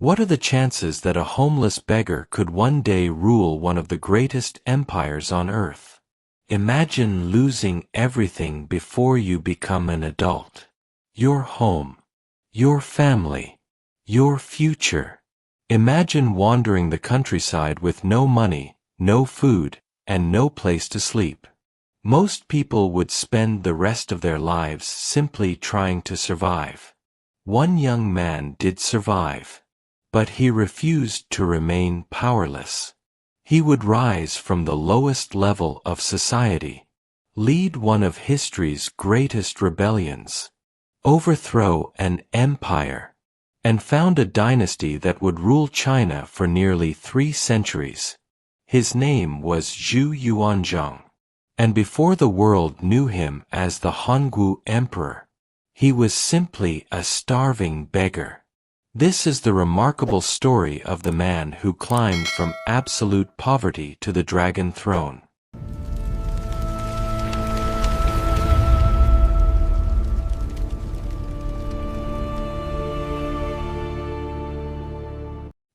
What are the chances that a homeless beggar could one day rule one of the greatest empires on earth? Imagine losing everything before you become an adult. Your home, your family, your future. Imagine wandering the countryside with no money, no food, and no place to sleep. Most people would spend the rest of their lives simply trying to survive. One young man did survive. But he refused to remain powerless. He would rise from the lowest level of society, lead one of history's greatest rebellions, overthrow an empire, and found a dynasty that would rule China for nearly 3 centuries. His name was Zhu Yuanzhang, and before the world knew him as the Hongwu Emperor, he was simply a starving beggar. This is the remarkable story of the man who climbed from absolute poverty to the dragon throne.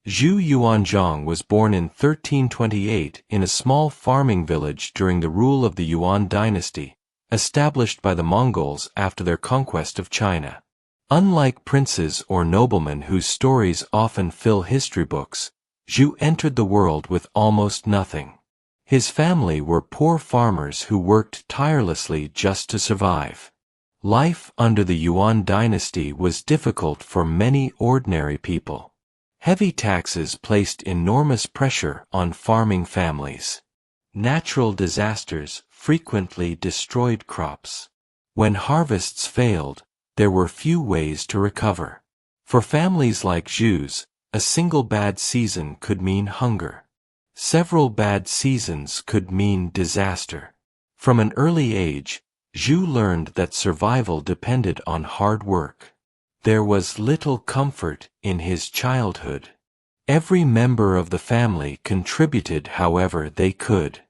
Zhu Yuanzhang was born in 1328 in a small farming village during the rule of the Yuan Dynasty, established by the Mongols after their conquest of China. Unlike princes or noblemen whose stories often fill history books, Zhu entered the world with almost nothing. His family were poor farmers who worked tirelessly just to survive. Life under the Yuan Dynasty was difficult for many ordinary people. Heavy taxes placed enormous pressure on farming families. Natural disasters frequently destroyed crops. When harvests failed, there were few ways to recover. For families like Zhu's, a single bad season could mean hunger. Several bad seasons could mean disaster. From an early age, Zhu learned that survival depended on hard work. There was little comfort in his childhood. Every member of the family contributed however they could.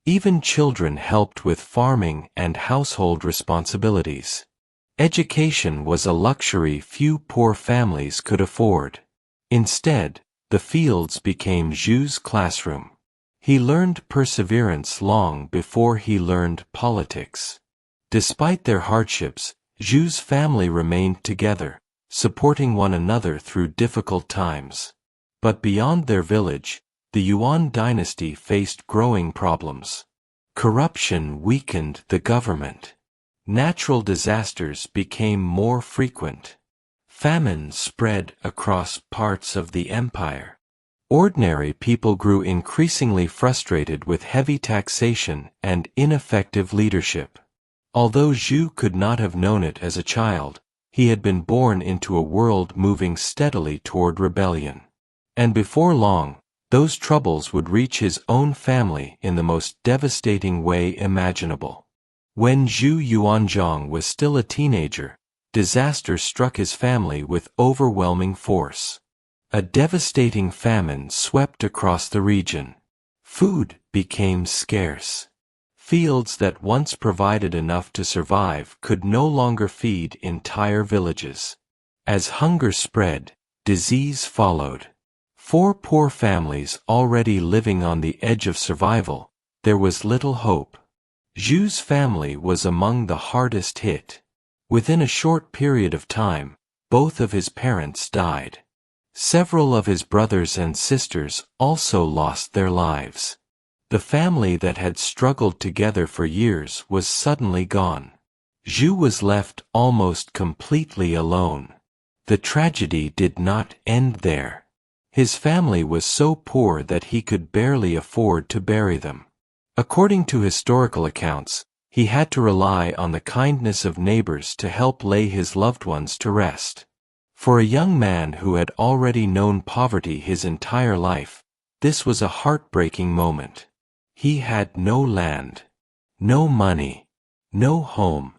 Even children helped with farming and household responsibilities. Education was a luxury few poor families could afford. Instead, the fields became Zhu's classroom. He learned perseverance long before he learned politics. Despite their hardships, Zhu's family remained together, supporting one another through difficult times. But beyond their village, the Yuan dynasty faced growing problems. Corruption weakened the government. Natural disasters became more frequent. Famine spread across parts of the empire. Ordinary people grew increasingly frustrated with heavy taxation and ineffective leadership. Although Zhu could not have known it as a child, he had been born into a world moving steadily toward rebellion. And before long, those troubles would reach his own family in the most devastating way imaginable. When Zhu Yuanzhang was still a teenager, disaster struck his family with overwhelming force. A devastating famine swept across the region. Food became scarce. Fields that once provided enough to survive could no longer feed entire villages. As hunger spread, disease followed. For poor families already living on the edge of survival, there was little hope. Zhu's family was among the hardest hit. Within a short period of time, both of his parents died. Several of his brothers and sisters also lost their lives. The family that had struggled together for years was suddenly gone. Zhu was left almost completely alone. The tragedy did not end there. His family was so poor that he could barely afford to bury them. According to historical accounts, he had to rely on the kindness of neighbors to help lay his loved ones to rest. For a young man who had already known poverty his entire life, this was a heartbreaking moment. He had no land, no money, no home,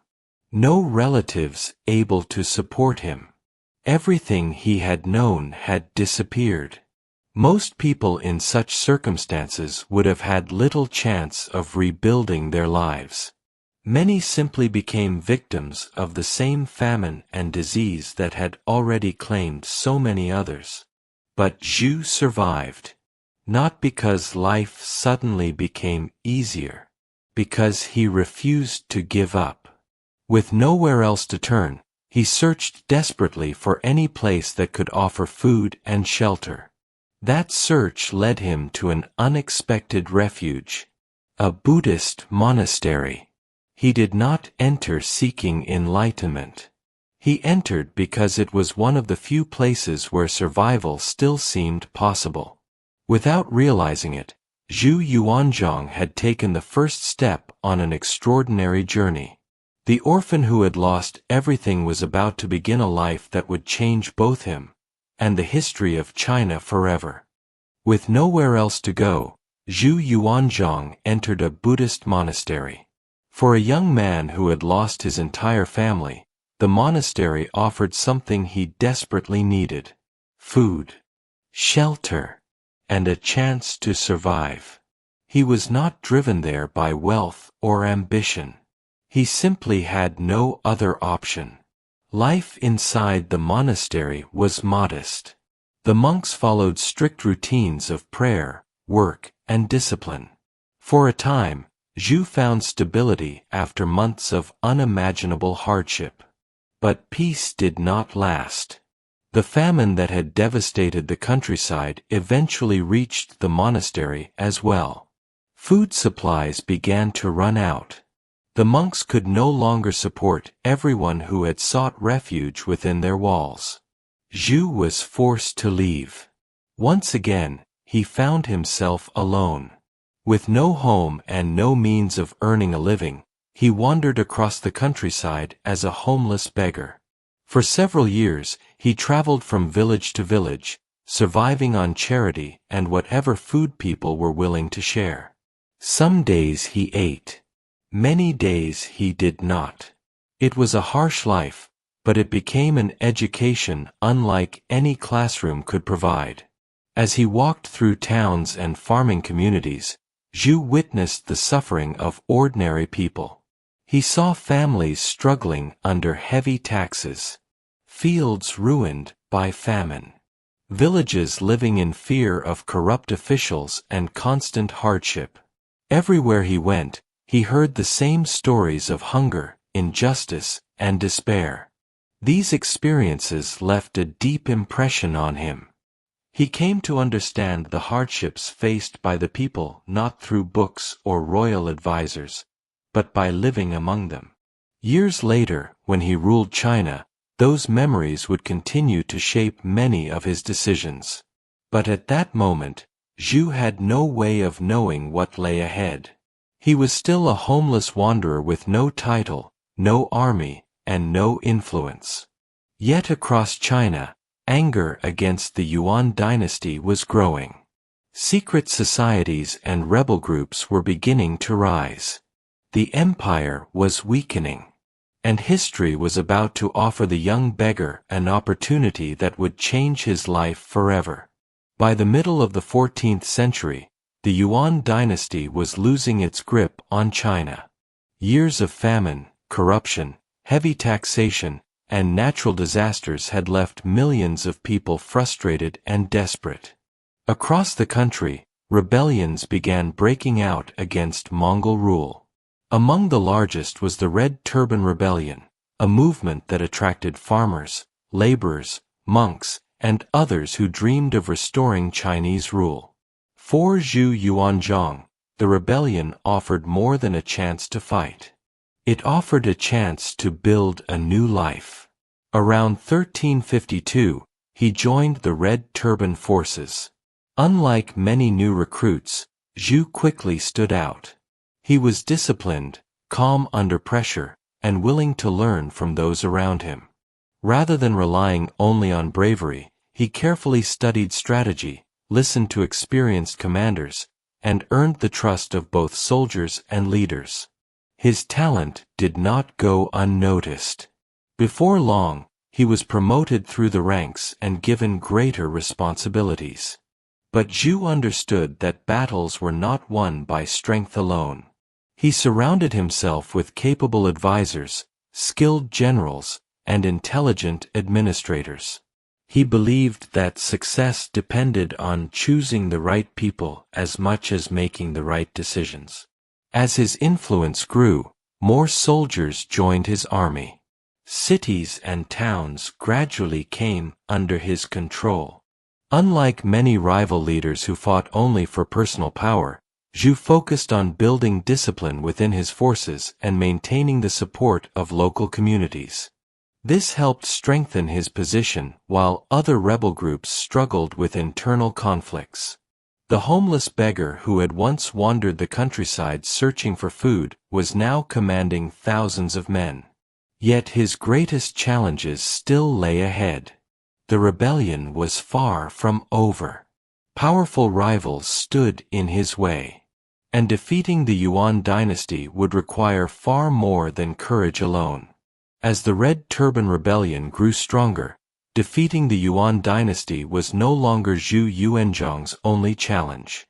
no relatives able to support him. Everything he had known had disappeared. Most people in such circumstances would have had little chance of rebuilding their lives. Many simply became victims of the same famine and disease that had already claimed so many others. But Zhu survived. Not because life suddenly became easier. Because he refused to give up. With nowhere else to turn, he searched desperately for any place that could offer food and shelter. That search led him to an unexpected refuge. A Buddhist monastery. He did not enter seeking enlightenment. He entered because it was one of the few places where survival still seemed possible. Without realizing it, Zhu Yuanzhang had taken the first step on an extraordinary journey. The orphan who had lost everything was about to begin a life that would change both him and the history of China forever. With nowhere else to go, Zhu Yuanzhang entered a Buddhist monastery. For a young man who had lost his entire family, the monastery offered something he desperately needed: food, shelter, and a chance to survive. He was not driven there by wealth or ambition. He simply had no other option. Life inside the monastery was modest. The monks followed strict routines of prayer, work, and discipline. For a time, Zhu found stability after months of unimaginable hardship. But peace did not last. The famine that had devastated the countryside eventually reached the monastery as well. Food supplies began to run out. The monks could no longer support everyone who had sought refuge within their walls. Zhu was forced to leave. Once again, he found himself alone. With no home and no means of earning a living, he wandered across the countryside as a homeless beggar. For several years, he traveled from village to village, surviving on charity and whatever food people were willing to share. Some days he ate. Many days he did not. It was a harsh life, but it became an education unlike any classroom could provide. As he walked through towns and farming communities, Zhu witnessed the suffering of ordinary people. He saw families struggling under heavy taxes, fields ruined by famine, villages living in fear of corrupt officials and constant hardship. Everywhere he went, he heard the same stories of hunger, injustice, and despair. These experiences left a deep impression on him. He came to understand the hardships faced by the people not through books or royal advisors, but by living among them. Years later, when he ruled China, those memories would continue to shape many of his decisions. But at that moment, Zhu had no way of knowing what lay ahead. He was still a homeless wanderer with no title, no army, and no influence. Yet across China, anger against the Yuan Dynasty was growing. Secret societies and rebel groups were beginning to rise. The empire was weakening, and history was about to offer the young beggar an opportunity that would change his life forever. By the middle of the 14th century, the Yuan Dynasty was losing its grip on China. Years of famine, corruption, heavy taxation, and natural disasters had left millions of people frustrated and desperate. Across the country, rebellions began breaking out against Mongol rule. Among the largest was the Red Turban Rebellion, a movement that attracted farmers, laborers, monks, and others who dreamed of restoring Chinese rule. For Zhu Yuanzhang, the rebellion offered more than a chance to fight. It offered a chance to build a new life. Around 1352, he joined the Red Turban forces. Unlike many new recruits, Zhu quickly stood out. He was disciplined, calm under pressure, and willing to learn from those around him. Rather than relying only on bravery, he carefully studied strategy, listened to experienced commanders, and earned the trust of both soldiers and leaders. His talent did not go unnoticed. Before long, he was promoted through the ranks and given greater responsibilities. But Zhu understood that battles were not won by strength alone. He surrounded himself with capable advisors, skilled generals, and intelligent administrators. He believed that success depended on choosing the right people as much as making the right decisions. As his influence grew, more soldiers joined his army. Cities and towns gradually came under his control. Unlike many rival leaders who fought only for personal power, Zhu focused on building discipline within his forces and maintaining the support of local communities. This helped strengthen his position while other rebel groups struggled with internal conflicts. The homeless beggar who had once wandered the countryside searching for food was now commanding thousands of men. Yet his greatest challenges still lay ahead. The rebellion was far from over. Powerful rivals stood in his way. And defeating the Yuan dynasty would require far more than courage alone. As the Red Turban Rebellion grew stronger, defeating the Yuan dynasty was no longer Zhu Yuanzhang's only challenge.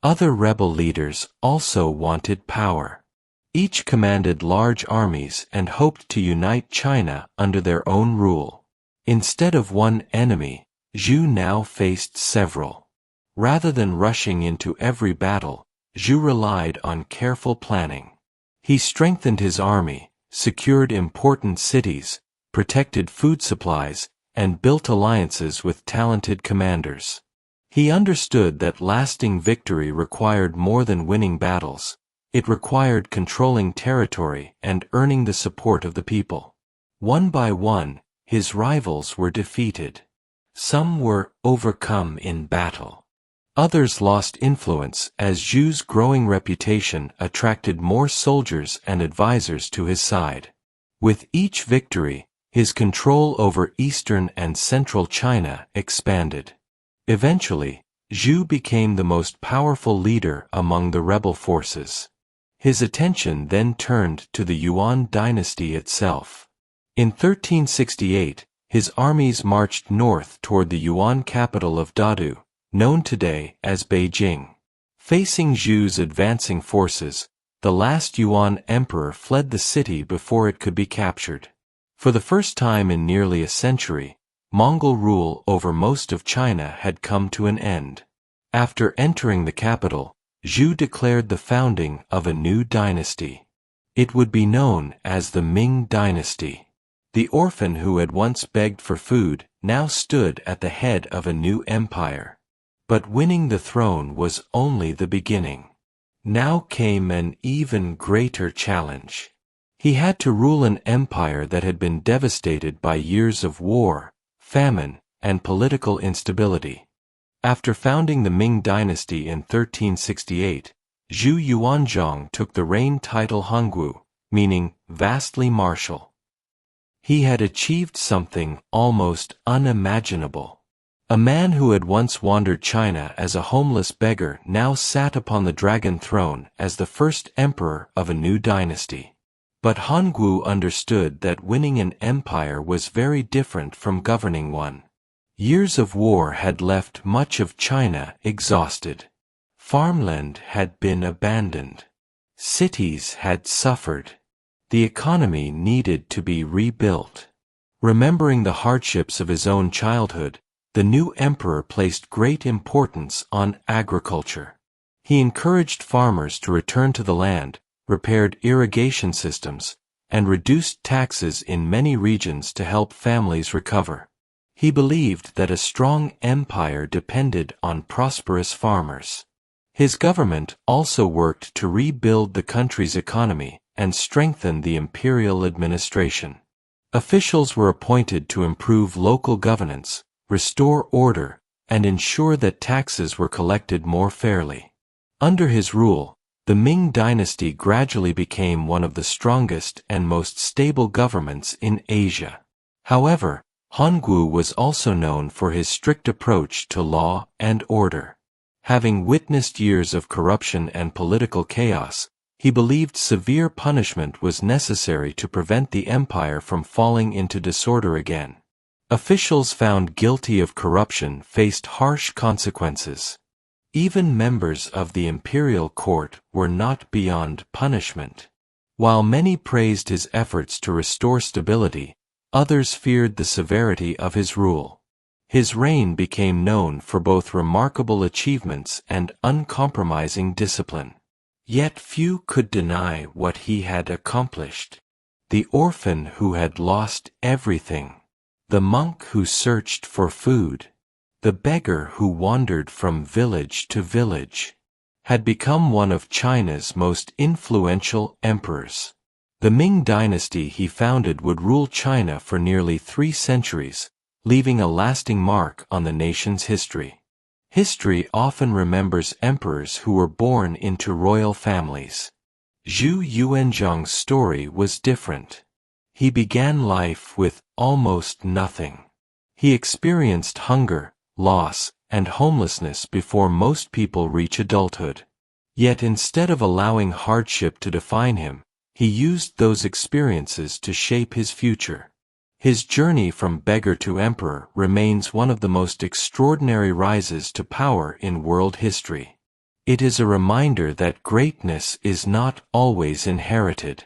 Other rebel leaders also wanted power. Each commanded large armies and hoped to unite China under their own rule. Instead of one enemy, Zhu now faced several. Rather than rushing into every battle, Zhu relied on careful planning. He strengthened his army, secured important cities, protected food supplies, and built alliances with talented commanders. He understood that lasting victory required more than winning battles. It required controlling territory and earning the support of the people. One by one, his rivals were defeated. Some were overcome in battle. Others lost influence as Zhu's growing reputation attracted more soldiers and advisors to his side. With each victory, his control over eastern and central China expanded. Eventually, Zhu became the most powerful leader among the rebel forces. His attention then turned to the Yuan dynasty itself. In 1368, his armies marched north toward the Yuan capital of Dadu, known today as Beijing. Facing Zhu's advancing forces, the last Yuan emperor fled the city before it could be captured. For the first time in nearly a century, Mongol rule over most of China had come to an end. After entering the capital, Zhu declared the founding of a new dynasty. It would be known as the Ming Dynasty. The orphan who had once begged for food now stood at the head of a new empire. But winning the throne was only the beginning. Now came an even greater challenge. He had to rule an empire that had been devastated by years of war, famine, and political instability. After founding the Ming Dynasty in 1368, Zhu Yuanzhang took the reign title Hongwu, meaning vastly martial. He had achieved something almost unimaginable. A man who had once wandered China as a homeless beggar now sat upon the dragon throne as the first emperor of a new dynasty. But Hongwu understood that winning an empire was very different from governing one. Years of war had left much of China exhausted. Farmland had been abandoned. Cities had suffered. The economy needed to be rebuilt. Remembering the hardships of his own childhood, the new emperor placed great importance on agriculture. He encouraged farmers to return to the land, repaired irrigation systems, and reduced taxes in many regions to help families recover. He believed that a strong empire depended on prosperous farmers. His government also worked to rebuild the country's economy and strengthen the imperial administration. Officials were appointed to improve local governance, restore order, and ensure that taxes were collected more fairly. Under his rule, the Ming Dynasty gradually became one of the strongest and most stable governments in Asia. However, Hongwu was also known for his strict approach to law and order. Having witnessed years of corruption and political chaos, he believed severe punishment was necessary to prevent the empire from falling into disorder again. Officials found guilty of corruption faced harsh consequences. Even members of the imperial court were not beyond punishment. While many praised his efforts to restore stability, others feared the severity of his rule. His reign became known for both remarkable achievements and uncompromising discipline. Yet few could deny what he had accomplished. The orphan who had lost everything, the monk who searched for food, the beggar who wandered from village to village, had become one of China's most influential emperors. The Ming dynasty he founded would rule China for nearly 3 centuries, leaving a lasting mark on the nation's history. History often remembers emperors who were born into royal families. Zhu Yuanzhang's story was different. He began life with almost nothing. He experienced hunger, loss, and homelessness before most people reach adulthood. Yet instead of allowing hardship to define him, he used those experiences to shape his future. His journey from beggar to emperor remains one of the most extraordinary rises to power in world history. It is a reminder that greatness is not always inherited.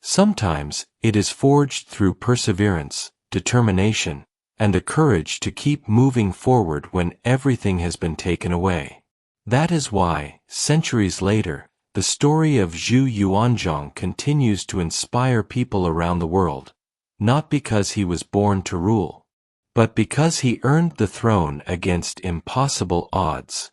Sometimes it is forged through perseverance, determination, and the courage to keep moving forward when everything has been taken away. That is why, centuries later, the story of Zhu Yuanzhang continues to inspire people around the world, not because he was born to rule, but because he earned the throne against impossible odds.